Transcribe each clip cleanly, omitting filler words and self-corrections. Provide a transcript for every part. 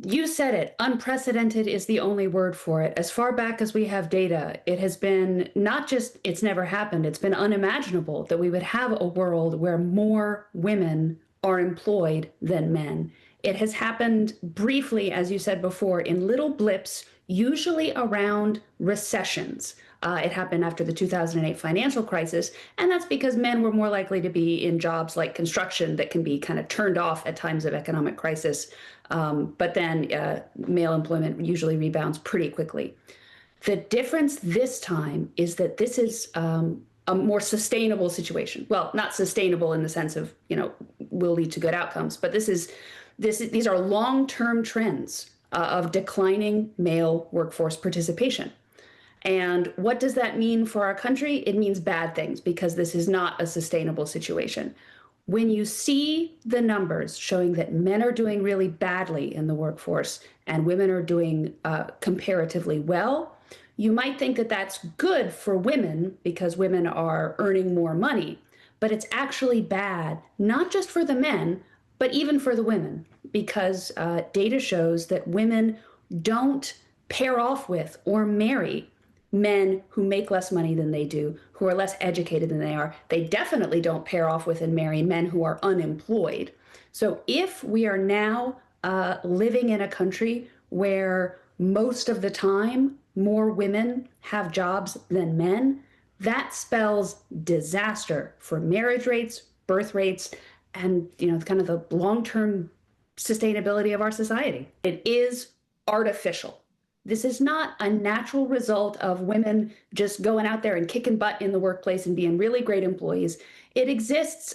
You said it. Unprecedented is the only word for it. As far back as we have data, it has been not just it's never happened, it's been unimaginable that we would have a world where more women are employed than men. It has happened briefly, as you said before, in little blips, usually around recessions. It happened after the 2008 financial crisis, and that's because men were more likely to be in jobs like construction that can be kind of turned off at times of economic crisis. But then male employment usually rebounds pretty quickly. The difference this time is that this is a more sustainable situation. Well, not sustainable in the sense of, will lead to good outcomes, but these are long-term trends of declining male workforce participation. And what does that mean for our country? It means bad things because this is not a sustainable situation. When you see the numbers showing that men are doing really badly in the workforce and women are doing comparatively well, you might think that that's good for women because women are earning more money. But it's actually bad, not just for the men, but even for the women, because data shows that women don't pair off with or marry men who make less money than they do, who are less educated than they are. They definitely don't pair off with and marry men who are unemployed. So if we are now living in a country where most of the time more women have jobs than men, that spells disaster for marriage rates, birth rates, and kind of the long-term sustainability of our society. It is artificial. This is not a natural result of women just going out there and kicking butt in the workplace and being really great employees. It exists,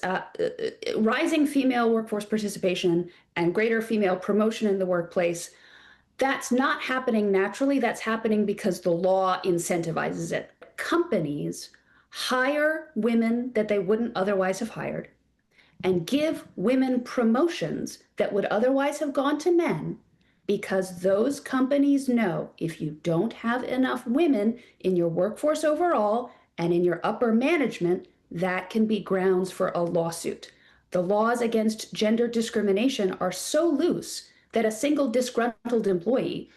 rising female workforce participation and greater female promotion in the workplace. That's not happening naturally. That's happening because the law incentivizes it. Companies hire women that they wouldn't otherwise have hired and give women promotions that would otherwise have gone to men, because those companies know if you don't have enough women in your workforce overall and in your upper management, that can be grounds for a lawsuit. The laws against gender discrimination are so loose that a single disgruntled employee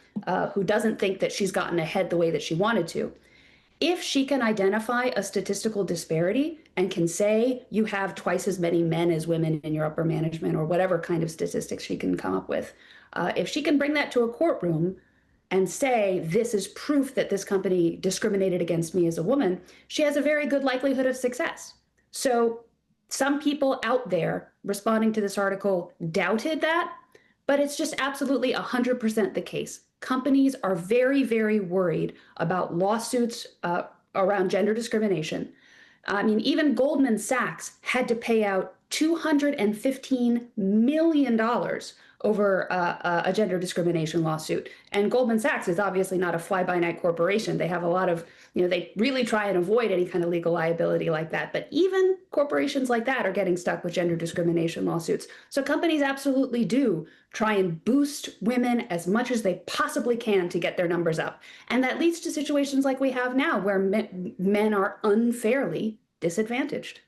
who doesn't think that she's gotten ahead the way that she wanted to, if she can identify a statistical disparity and can say you have twice as many men as women in your upper management, or whatever kind of statistics she can come up with, if she can bring that to a courtroom and say, this is proof that this company discriminated against me as a woman, she has a very good likelihood of success. So some people out there responding to this article doubted that, but it's just absolutely 100% the case. Companies are very, very worried about lawsuits around gender discrimination. I mean, even Goldman Sachs had to pay out $215 million over a gender discrimination lawsuit. And Goldman Sachs is obviously not a fly-by-night corporation. They have a lot of, they really try and avoid any kind of legal liability like that. But even corporations like that are getting stuck with gender discrimination lawsuits. So companies absolutely do try and boost women as much as they possibly can to get their numbers up. And that leads to situations like we have now where men are unfairly disadvantaged.